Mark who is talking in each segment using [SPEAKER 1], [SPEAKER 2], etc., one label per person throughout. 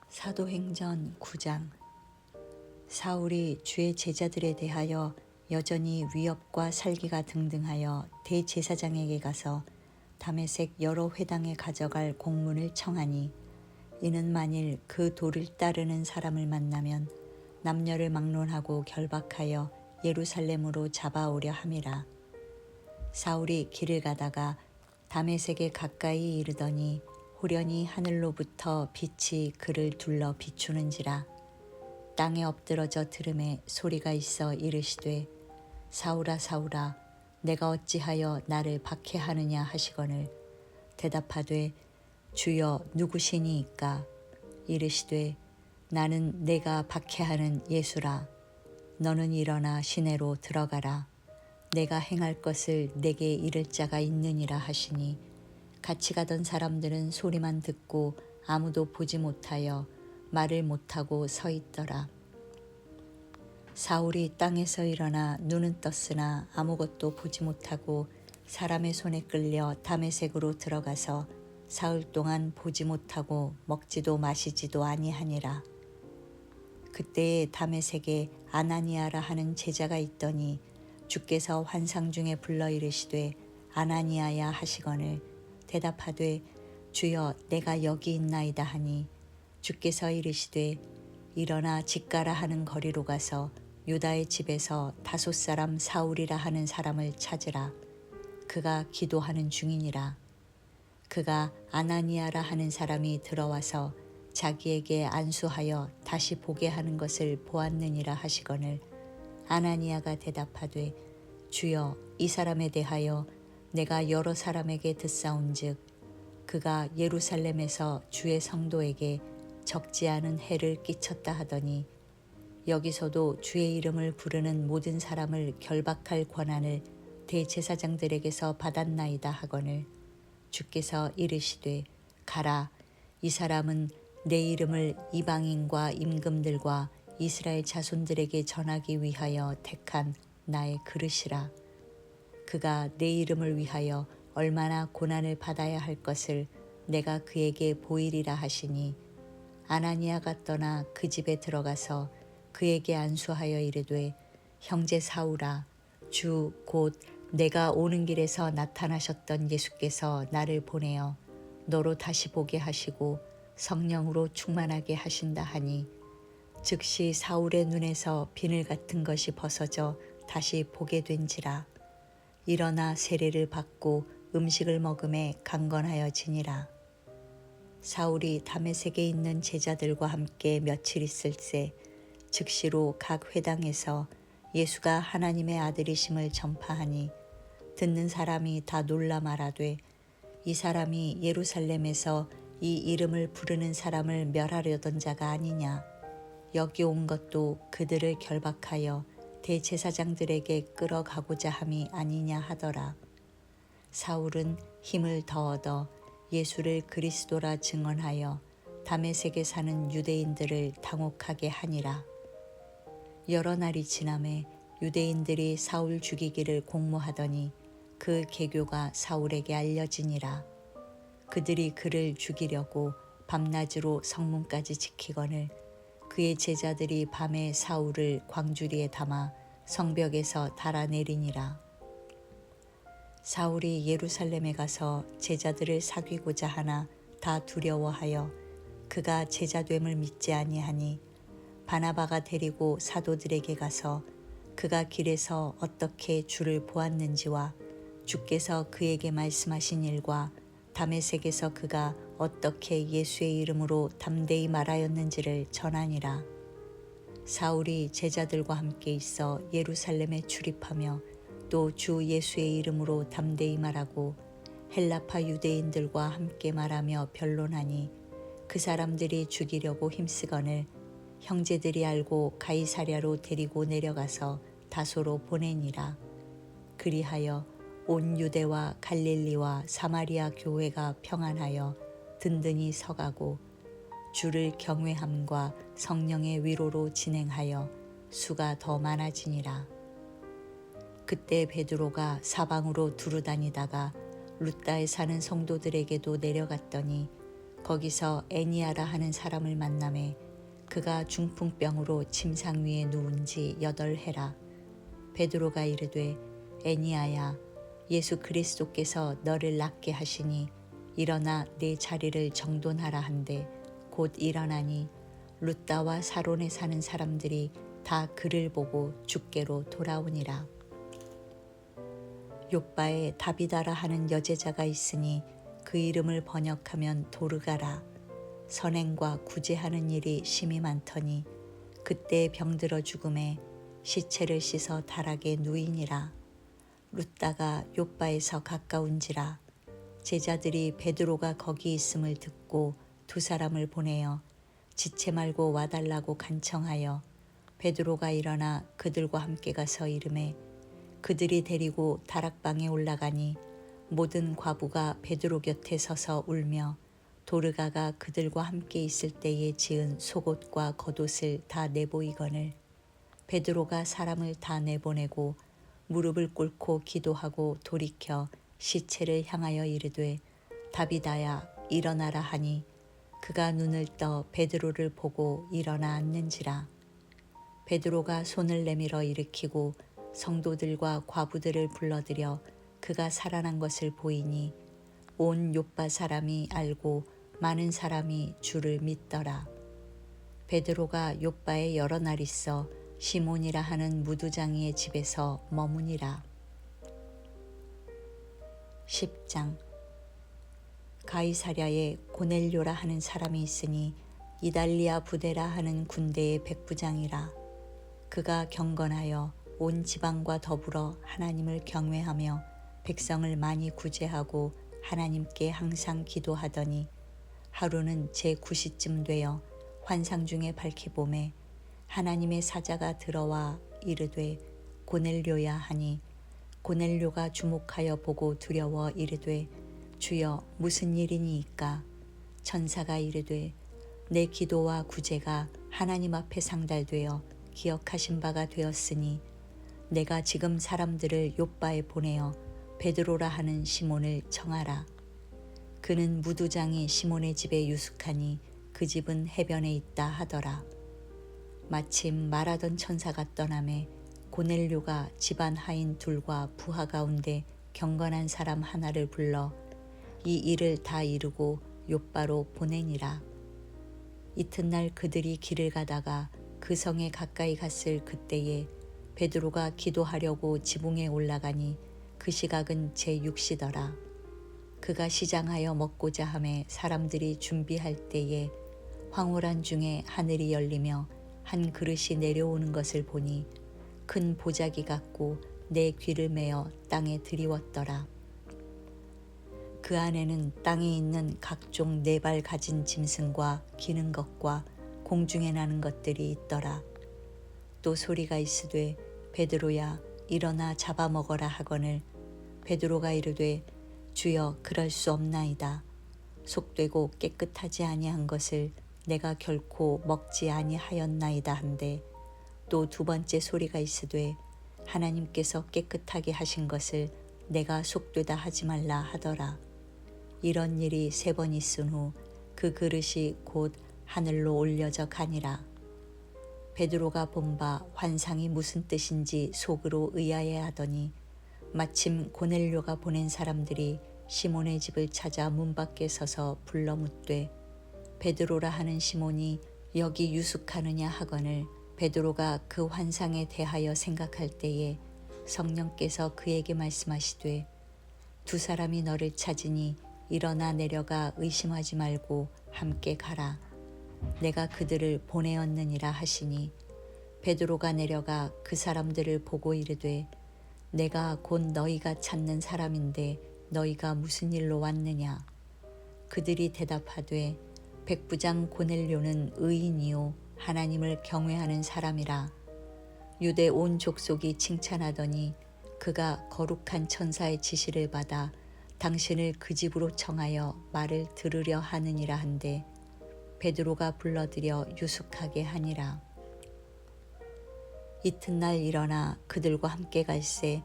[SPEAKER 1] 사도행전 9장. 사울이 주의 제자들에 대하여 여전히 위협과 살기가 등등하여 대제사장에게 가서 다메섹 여러 회당에 가져갈 공문을 청하니, 이는 만일 그 도를 따르는 사람을 만나면 남녀를 막론하고 결박하여 예루살렘으로 잡아오려 함이라. 사울이 길을 가다가 다메섹에 가까이 이르더니 호련히 하늘로부터 빛이 그를 둘러 비추는지라. 땅에 엎드러져 들음에 소리가 있어 이르시되, 사울아 사울아, 내가 어찌하여 나를 박해하느냐 하시거늘, 대답하되, 주여 누구시니이까? 이르시되, 나는 내가 박해하는 예수라. 너는 일어나 시내로 들어가라. 내가 행할 것을 내게 이를 자가 있느니라 하시니, 같이 가던 사람들은 소리만 듣고 아무도 보지 못하여 말을 못하고 서 있더라. 사울이 땅에서 일어나 눈은 떴으나 아무것도 보지 못하고 사람의 손에 끌려 다메섹으로 들어가서 사흘 동안 보지 못하고 먹지도 마시지도 아니하니라. 그때에 다메섹에 아나니아라 하는 제자가 있더니 주께서 환상 중에 불러 이르시되, 아나니아야 하시거늘, 대답하되, 주여 내가 여기 있나이다 하니, 주께서 이르시되, 일어나 직가라 하는 거리로 가서 유다의 집에서 다섯 사람 사울이라 하는 사람을 찾으라. 그가 기도하는 중이니라. 그가 아나니아라 하는 사람이 들어와서 자기에게 안수하여 다시 보게 하는 것을 보았느니라 하시거늘, 아나니아가 대답하되, 주여 이 사람에 대하여 내가 여러 사람에게 듣사온즉 그가 예루살렘에서 주의 성도에게 적지 않은 해를 끼쳤다 하더니, 여기서도 주의 이름을 부르는 모든 사람을 결박할 권한을 대제사장들에게서 받았나이다 하거늘, 주께서 이르시되, 가라. 이 사람은 내 이름을 이방인과 임금들과 이스라엘 자손들에게 전하기 위하여 택한 나의 그릇이라. 그가 내 이름을 위하여 얼마나 고난을 받아야 할 것을 내가 그에게 보이리라 하시니, 아나니아가 떠나 그 집에 들어가서 그에게 안수하여 이르되, 형제 사울아, 주 곧 내가 오는 길에서 나타나셨던 예수께서 나를 보내어 너로 다시 보게 하시고 성령으로 충만하게 하신다 하니, 즉시 사울의 눈에서 비늘 같은 것이 벗어져 다시 보게 된지라. 일어나 세례를 받고 음식을 먹음에 강건하여지니라. 사울이 다메섹에 있는 제자들과 함께 며칠 있을새 즉시로 각 회당에서 예수가 하나님의 아들이심을 전파하니, 듣는 사람이 다 놀라 말하되, 이 사람이 예루살렘에서 이 이름을 부르는 사람을 멸하려던 자가 아니냐. 여기 온 것도 그들을 결박하여 대제사장들에게 끌어가고자 함이 아니냐 하더라. 사울은 힘을 더 얻어 예수를 그리스도라 증언하여 다메섹에 사는 유대인들을 당혹하게 하니라. 여러 날이 지나매 유대인들이 사울 죽이기를 공모하더니 그 계교가 사울에게 알려지니라. 그들이 그를 죽이려고 밤낮으로 성문까지 지키거늘, 그의 제자들이 밤에 사울을 광주리에 담아 성벽에서 달아내리니라. 사울이 예루살렘에 가서 제자들을 사귀고자 하나 다 두려워하여 그가 제자됨을 믿지 아니하니, 바나바가 데리고 사도들에게 가서 그가 길에서 어떻게 주를 보았는지와 주께서 그에게 말씀하신 일과 다메섹에서 그가 어떻게 예수의 이름으로 담대히 말하였는지를 전하니라. 사울이 제자들과 함께 있어 예루살렘에 출입하며 또 주 예수의 이름으로 담대히 말하고 헬라파 유대인들과 함께 말하며 변론하니, 그 사람들이 죽이려고 힘쓰거늘 형제들이 알고 가이사랴로 데리고 내려가서 다소로 보내니라. 그리하여 온 유대와 갈릴리와 사마리아 교회가 평안하여 든든히 서가고 주를 경외함과 성령의 위로로 진행하여 수가 더 많아지니라. 그때 베드로가 사방으로 두루 다니다가 룻다에 사는 성도들에게도 내려갔더니 거기서 애니아라 하는 사람을 만나매 그가 중풍병으로 침상 위에 누운 지 8해라. 베드로가 이르되 애니아야, 예수 그리스도께서 너를 낫게 하시니 일어나 내 자리를 정돈하라 한데 곧 일어나니 룻다와 사론에 사는 사람들이 다 그를 보고 주께로 돌아오니라. 욥바에 다비다라 하는 여제자가 있으니 그 이름을 번역하면 도르가라. 선행과 구제하는 일이 심히 많더니 그때 병들어 죽음에 시체를 씻어 다락에 누이니라. 룻다가 욥바에서 가까운지라. 제자들이 베드로가 거기 있음을 듣고 2사람을 보내어 지체 말고 와달라고 간청하여 베드로가 일어나 그들과 함께 가서 이르매 그들이 데리고 다락방에 올라가니 모든 과부가 베드로 곁에 서서 울며 도르가가 그들과 함께 있을 때에 지은 속옷과 겉옷을 다 내보이거늘 베드로가 사람을 다 내보내고 무릎을 꿇고 기도하고 돌이켜 시체를 향하여 이르되 다비다야 일어나라 하니 그가 눈을 떠 베드로를 보고 일어나 앉는지라. 베드로가 손을 내밀어 일으키고 성도들과 과부들을 불러들여 그가 살아난 것을 보이니 온 욥바 사람이 알고 많은 사람이 주를 믿더라. 베드로가 욥바에 여러 날 있어 시몬이라 하는 무두장이의 집에서 머무니라. 10장. 가이사랴에 고넬료라 하는 사람이 있으니 이달리아 부데라 하는 군대의 백부장이라. 그가 경건하여 온 지방과 더불어 하나님을 경외하며 백성을 많이 구제하고 하나님께 항상 기도하더니 하루는 제9시쯤 되어 환상 중에 밝히 보매 하나님의 사자가 들어와 이르되 고넬료야 하니 고넬료가 주목하여 보고 두려워 이르되 주여 무슨 일이니이까. 천사가 이르되 내 기도와 구제가 하나님 앞에 상달되어 기억하신 바가 되었으니 내가 지금 사람들을 욥바에 보내어 베드로라 하는 시몬을 청하라. 그는 무두장이 시몬의 집에 유숙하니 그 집은 해변에 있다 하더라. 마침 말하던 천사가 떠나매 고넬료가 집안 하인 둘과 부하 가운데 경건한 사람 하나를 불러 이 일을 다 이루고 욥바로 보내니라. 이튿날 그들이 길을 가다가 그 성에 가까이 갔을 그때에 베드로가 기도하려고 지붕에 올라가니 그 시각은 제6시더라. 그가 시장하여 먹고자 하매 사람들이 준비할 때에 황홀한 중에 하늘이 열리며 한 그릇이 내려오는 것을 보니 큰 보자기 같고 내 귀를 메어 땅에 들이웠더라. 그 안에는 땅에 있는 각종 4발 가진 짐승과 기는 것과 공중에 나는 것들이 있더라. 또 소리가 있으되 베드로야 일어나 잡아먹어라 하거늘 베드로가 이르되 주여 그럴 수 없나이다. 속되고 깨끗하지 아니한 것을 내가 결코 먹지 아니하였나이다 한데 또 2번째 소리가 있으되 하나님께서 깨끗하게 하신 것을 내가 속되다 하지 말라 하더라. 이런 일이 3번 있은 후 그 그릇이 곧 하늘로 올려져 가니라. 베드로가 본 바 환상이 무슨 뜻인지 속으로 의아해하더니 마침 고넬료가 보낸 사람들이 시몬의 집을 찾아 문 밖에 서서 불러 묻되 베드로라 하는 시몬이 여기 유숙하느냐 하거늘 베드로가 그 환상에 대하여 생각할 때에 성령께서 그에게 말씀하시되 2사람이 너를 찾으니 일어나 내려가 의심하지 말고 함께 가라. 내가 그들을 보내었느니라 하시니 베드로가 내려가 그 사람들을 보고 이르되 내가 곧 너희가 찾는 사람인데 너희가 무슨 일로 왔느냐. 그들이 대답하되 백부장 고넬료는 의인이요 하나님을 경외하는 사람이라. 유대 온 족속이 칭찬하더니 그가 거룩한 천사의 지시를 받아 당신을 그 집으로 청하여 말을 들으려 하느니라 한데 베드로가 불러들여 유숙하게 하니라. 이튿날 일어나 그들과 함께 갈새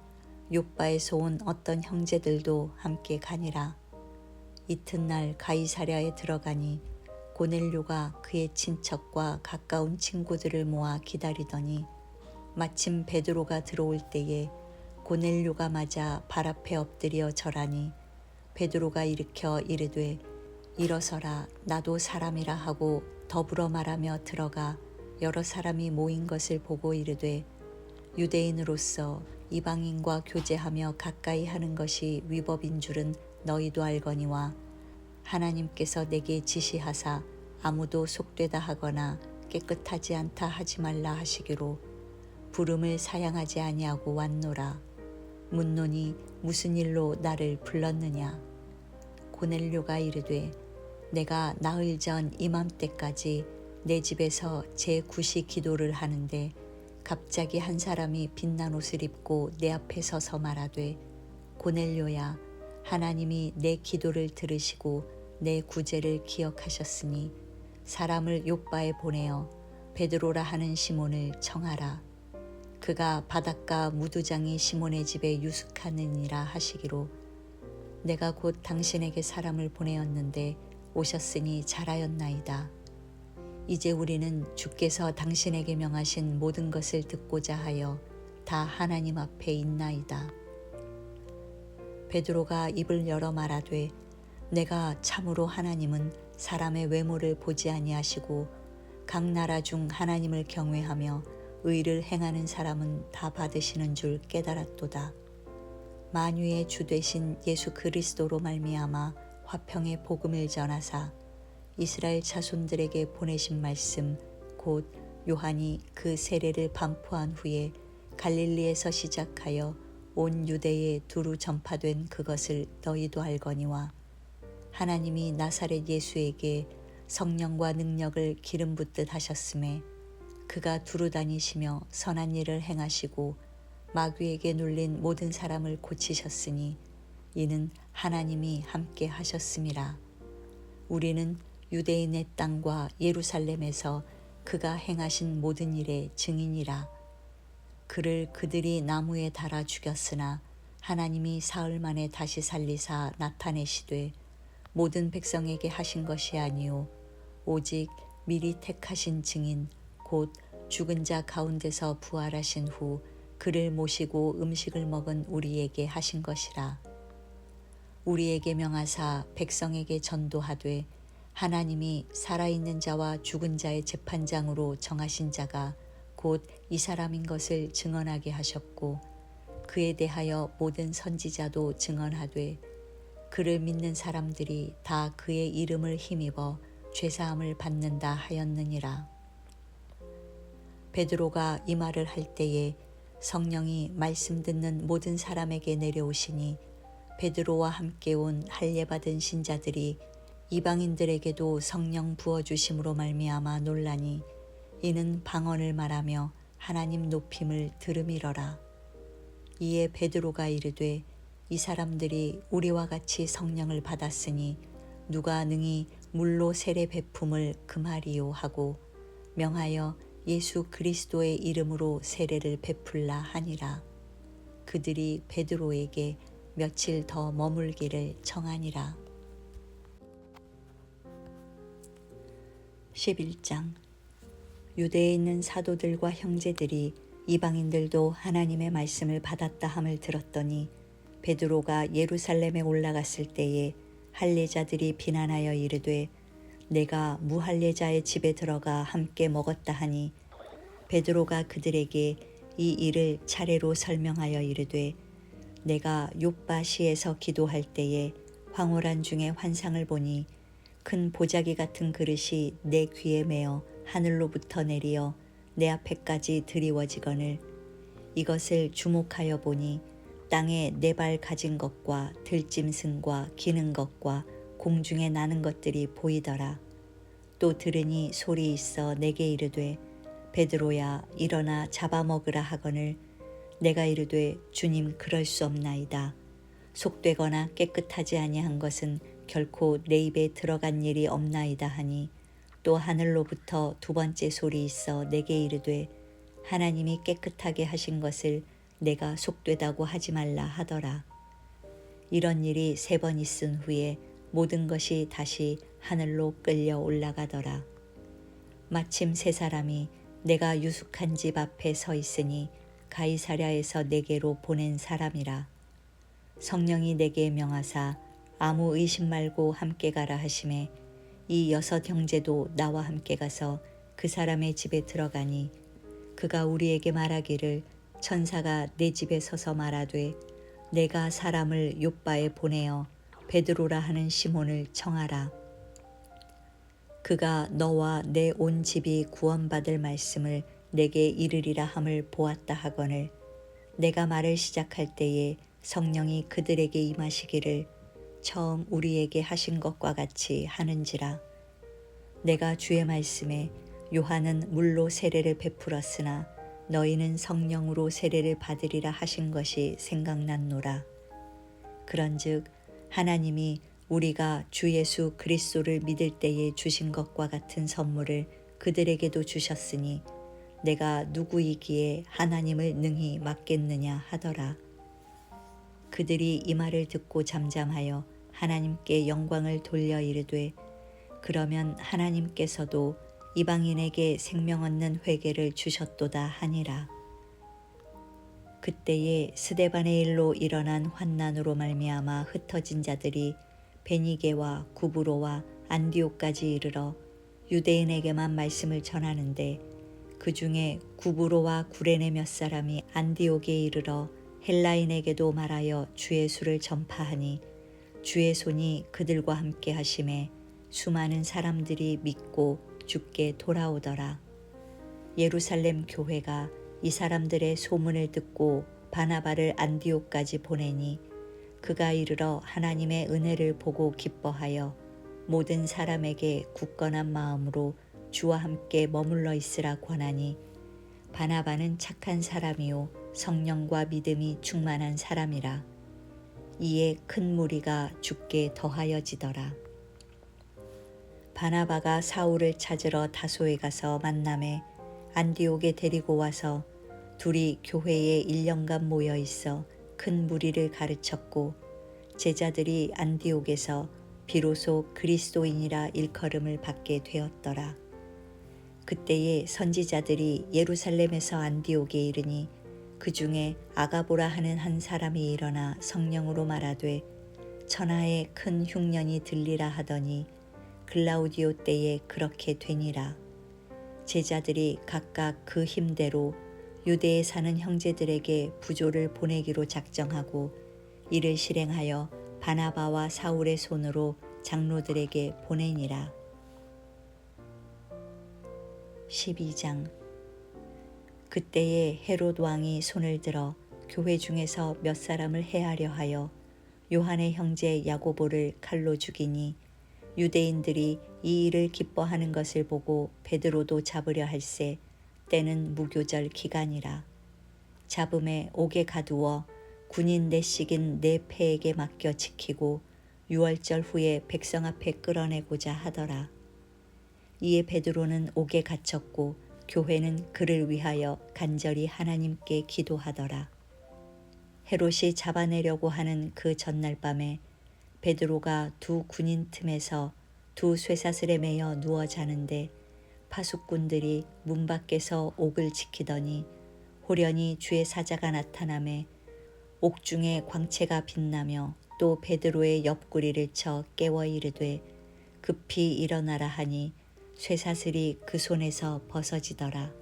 [SPEAKER 1] 욥바에서 온 어떤 형제들도 함께 가니라. 이튿날 가이사랴에 들어가니 고넬료가 그의 친척과 가까운 친구들을 모아 기다리더니 마침 베드로가 들어올 때에 고넬료가 맞아 발 앞에 엎드려 절하니 베드로가 일으켜 이르되 일어서라 나도 사람이라 하고 더불어 말하며 들어가 여러 사람이 모인 것을 보고 이르되 유대인으로서 이방인과 교제하며 가까이 하는 것이 위법인 줄은 너희도 알거니와 하나님께서 내게 지시하사 아무도 속되다 하거나 깨끗하지 않다 하지 말라 하시기로 부름을 사양하지 아니하고 왔노라. 묻노니 무슨 일로 나를 불렀느냐. 고넬료가 이르되 내가 나흘 전 이맘때까지 내 집에서 제9시 기도를 하는데 갑자기 한 사람이 빛난 옷을 입고 내 앞에 서서 말하되 고넬료야 하나님이 내 기도를 들으시고 내 구제를 기억하셨으니 사람을 요바에 보내어 베드로라 하는 시몬을 청하라. 그가 바닷가 무두장이 시몬의 집에 유숙하느니라 하시기로 내가 곧 당신에게 사람을 보내었는데 오셨으니 잘하였나이다. 이제 우리는 주께서 당신에게 명하신 모든 것을 듣고자 하여 다 하나님 앞에 있나이다. 베드로가 입을 열어 말하되 내가 참으로 하나님은 사람의 외모를 보지 아니하시고 각 나라 중 하나님을 경외하며 의를 행하는 사람은 다 받으시는 줄 깨달았도다. 만유의 주 되신 예수 그리스도로 말미암아 화평의 복음을 전하사 이스라엘 자손들에게 보내신 말씀 곧 요한이 그 세례를 반포한 후에 갈릴리에서 시작하여 온 유대에 두루 전파된 그것을 너희도 알거니와 하나님이 나사렛 예수에게 성령과 능력을 기름 붓듯 하셨음에 그가 두루 다니시며 선한 일을 행하시고 마귀에게 눌린 모든 사람을 고치셨으니 이는 하나님이 함께 하셨음이라. 우리는 유대인의 땅과 예루살렘에서 그가 행하신 모든 일의 증인이라. 그를 그들이 나무에 달아 죽였으나 하나님이 사흘 만에 다시 살리사 나타내시되 모든 백성에게 하신 것이 아니요 오직 미리 택하신 증인 곧 죽은 자 가운데서 부활하신 후 그를 모시고 음식을 먹은 우리에게 하신 것이라. 우리에게 명하사 백성에게 전도하되 하나님이 살아있는 자와 죽은 자의 재판장으로 정하신 자가 곧 이 사람인 것을 증언하게 하셨고 그에 대하여 모든 선지자도 증언하되 그를 믿는 사람들이 다 그의 이름을 힘입어 죄사함을 받는다 하였느니라. 베드로가 이 말을 할 때에 성령이 말씀 듣는 모든 사람에게 내려오시니 베드로와 함께 온 할례 받은 신자들이 이방인들에게도 성령 부어주심으로 말미암아 놀라니 이는 방언을 말하며 하나님 높임을 들음이러라. 이에 베드로가 이르되 이 사람들이 우리와 같이 성령을 받았으니 누가 능히 물로 세례 베품을 금하리요 하고 명하여 예수 그리스도의 이름으로 세례를 베풀라 하니라. 그들이 베드로에게 며칠 더 머물기를 청하니라. 11장. 유대에 있는 사도들과 형제들이 이방인들도 하나님의 말씀을 받았다 함을 들었더니 베드로가 예루살렘에 올라갔을 때에 할례자들이 비난하여 이르되 내가 무할례자의 집에 들어가 함께 먹었다 하니 베드로가 그들에게 이 일을 차례로 설명하여 이르되 내가 욥바시에서 기도할 때에 황홀한 중에 환상을 보니 큰 보자기 같은 그릇이 내 귀에 매어 하늘로부터 내리어 내 앞에까지 드리워지거늘 이것을 주목하여 보니 땅에 네 발 가진 것과 들짐승과 기는 것과 공중에 나는 것들이 보이더라. 또 들으니 소리 있어 내게 이르되 베드로야 일어나 잡아먹으라 하거늘 내가 이르되 주님 그럴 수 없나이다. 속되거나 깨끗하지 아니한 것은 결코 내 입에 들어간 일이 없나이다 하니 또 하늘로부터 두 번째 소리 있어 내게 이르되 하나님이 깨끗하게 하신 것을 내가 속되다고 하지 말라 하더라. 이런 일이 3번 있은 후에 모든 것이 다시 하늘로 끌려 올라가더라. 마침 세 사람이 내가 유숙한 집 앞에 서 있으니 가이사랴에서 내게로 보낸 사람이라. 성령이 내게 명하사 아무 의심 말고 함께 가라 하심에 이 6 형제도 나와 함께 가서 그 사람의 집에 들어가니 그가 우리에게 말하기를 천사가 내 집에 서서 말하되 내가 사람을 욥바에 보내어 베드로라 하는 시몬을 청하라. 그가 너와 내 온 집이 구원받을 말씀을 내게 이르리라 함을 보았다 하거늘 내가 말을 시작할 때에 성령이 그들에게 임하시기를 처음 우리에게 하신 것과 같이 하는지라. 내가 주의 말씀에 요한은 물로 세례를 베풀었으나 너희는 성령으로 세례를 받으리라 하신 것이 생각났노라. 그런즉 하나님이 우리가 주 예수 그리스도를 믿을 때에 주신 것과 같은 선물을 그들에게도 주셨으니 내가 누구이기에 하나님을 능히 막겠느냐 하더라. 그들이 이 말을 듣고 잠잠하여 하나님께 영광을 돌려 이르되 그러면 하나님께서도 이방인에게 생명 얻는 회개를 주셨도다 하니라. 그때에 스데반의 일로 일어난 환난으로 말미암아 흩어진 자들이 베니게와 구브로와 안디옥까지 이르러 유대인에게만 말씀을 전하는데 그 중에 구브로와 구레네 몇 사람이 안디옥에 이르러 헬라인에게도 말하여 주 예수를 전파하니 주의 손이 그들과 함께 하심에 수많은 사람들이 믿고 주께 돌아오더라. 예루살렘 교회가 이 사람들의 소문을 듣고 바나바를 안디옥까지 보내니 그가 이르러 하나님의 은혜를 보고 기뻐하여 모든 사람에게 굳건한 마음으로 주와 함께 머물러 있으라 권하니 바나바는 착한 사람이요 성령과 믿음이 충만한 사람이라. 이에 큰 무리가 주께 더하여지더라. 바나바가 사울을 찾으러 다소에 가서 만남에 안디옥에 데리고 와서 둘이 교회에 1년간 모여 있어 큰 무리를 가르쳤고 제자들이 안디옥에서 비로소 그리스도인이라 일컬음을 받게 되었더라. 그때에 선지자들이 예루살렘에서 안디옥에 이르니 그 중에 아가보라 하는 한 사람이 일어나 성령으로 말하되 천하에 큰 흉년이 들리라 하더니 글라우디오 때에 그렇게 되니라. 제자들이 각각 그 힘대로 유대에 사는 형제들에게 부조를 보내기로 작정하고 이를 실행하여 바나바와 사울의 손으로 장로들에게 보내니라. 12장. 그때에 헤롯 왕이 손을 들어 교회 중에서 몇 사람을 해하려 하여 요한의 형제 야고보를 칼로 죽이니 유대인들이 이 일을 기뻐하는 것을 보고 베드로도 잡으려 할세 때는 무교절 기간이라. 잡음에 옥에 가두어 군인 내식인 네 패에게 맡겨 지키고 유월절 후에 백성 앞에 끌어내고자 하더라. 이에 베드로는 옥에 갇혔고 교회는 그를 위하여 간절히 하나님께 기도하더라. 헤롯이 잡아내려고 하는 그 전날 밤에 베드로가 두 군인 틈에서 두 쇠사슬에 매여 누워 자는데 파수꾼들이 문 밖에서 옥을 지키더니 호련히 주의 사자가 나타나매 옥중에 광채가 빛나며 또 베드로의 옆구리를 쳐 깨워 이르되 급히 일어나라 하니 쇠사슬이 그 손에서 벗어지더라.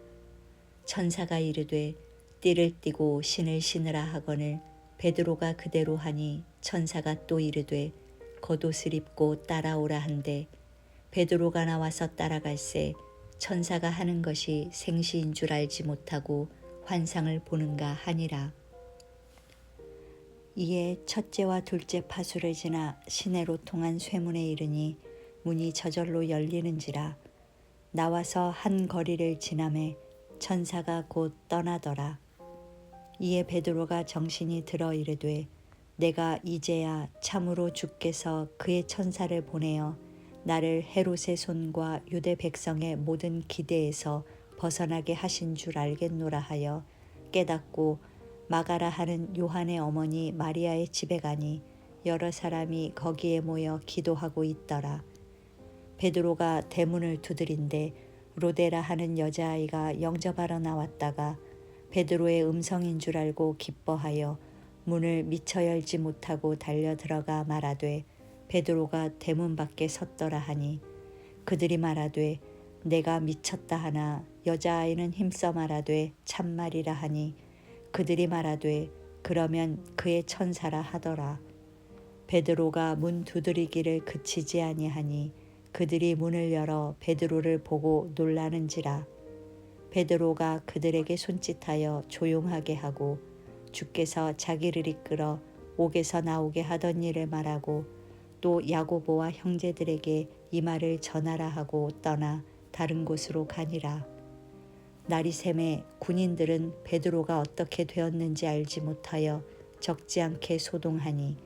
[SPEAKER 1] 천사가 이르되 띠를 띠고 신을 신으라 하거늘 베드로가 그대로 하니 천사가 또 이르되 겉옷을 입고 따라오라 한데 베드로가 나와서 따라갈새 천사가 하는 것이 생시인 줄 알지 못하고 환상을 보는가 하니라. 이에 첫째와 둘째 파수를 지나 시내로 통한 쇠문에 이르니 문이 저절로 열리는지라. 나와서 한 거리를 지나매 천사가 곧 떠나더라. 이에 베드로가 정신이 들어 이르되 내가 이제야 참으로 주께서 그의 천사를 보내어 나를 헤롯의 손과 유대 백성의 모든 기대에서 벗어나게 하신 줄 알겠노라 하여 깨닫고 마가라 하는 요한의 어머니 마리아의 집에 가니 여러 사람이 거기에 모여 기도하고 있더라. 베드로가 대문을 두드린데 로데라 하는 여자아이가 영접하러 나왔다가 베드로의 음성인 줄 알고 기뻐하여 문을 미처 열지 못하고 달려 들어가 말하되 베드로가 대문 밖에 섰더라 하니 그들이 말하되 내가 미쳤다 하나 여자아이는 힘써 말하되 참말이라 하니 그들이 말하되 그러면 그의 천사라 하더라. 베드로가 문 두드리기를 그치지 아니하니 그들이 문을 열어 베드로를 보고 놀라는지라. 베드로가 그들에게 손짓하여 조용하게 하고 주께서 자기를 이끌어 옥에서 나오게 하던 일을 말하고 또 야고보와 형제들에게 이 말을 전하라 하고 떠나 다른 곳으로 가니라. 날이 새매 군인들은 베드로가 어떻게 되었는지 알지 못하여 적지 않게 소동하니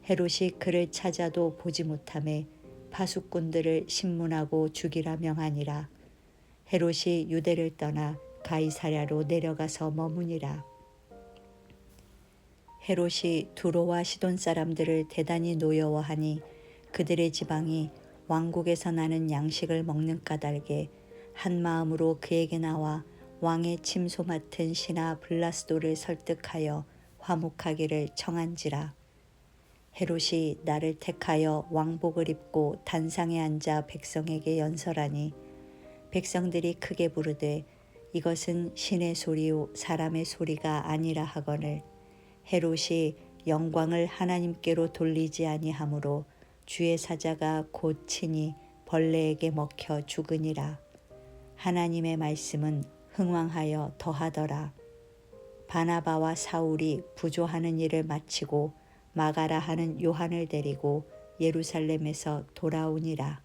[SPEAKER 1] 헤롯이 그를 찾아도 보지 못하매 파수꾼들을 신문하고 죽이라 명하니라. 헤롯이 유대를 떠나 가이사랴로 내려가서 머무니라. 헤롯이 두로와 시돈 사람들을 대단히 노여워하니 그들의 지방이 왕국에서 나는 양식을 먹는 까닭에 한 마음으로 그에게 나와 왕의 침소 맡은 신하 블라스도를 설득하여 화목하기를 청한지라. 헤롯이 나를 택하여 왕복을 입고 단상에 앉아 백성에게 연설하니 백성들이 크게 부르되 이것은 신의 소리요 사람의 소리가 아니라 하거늘 헤롯이 영광을 하나님께로 돌리지 아니하므로 주의 사자가 곧 친히 벌레에게 먹혀 죽으니라. 하나님의 말씀은 흥왕하여 더하더라. 바나바와 사울이 부조하는 일을 마치고 마가라 하는 요한을 데리고 예루살렘에서 돌아오니라.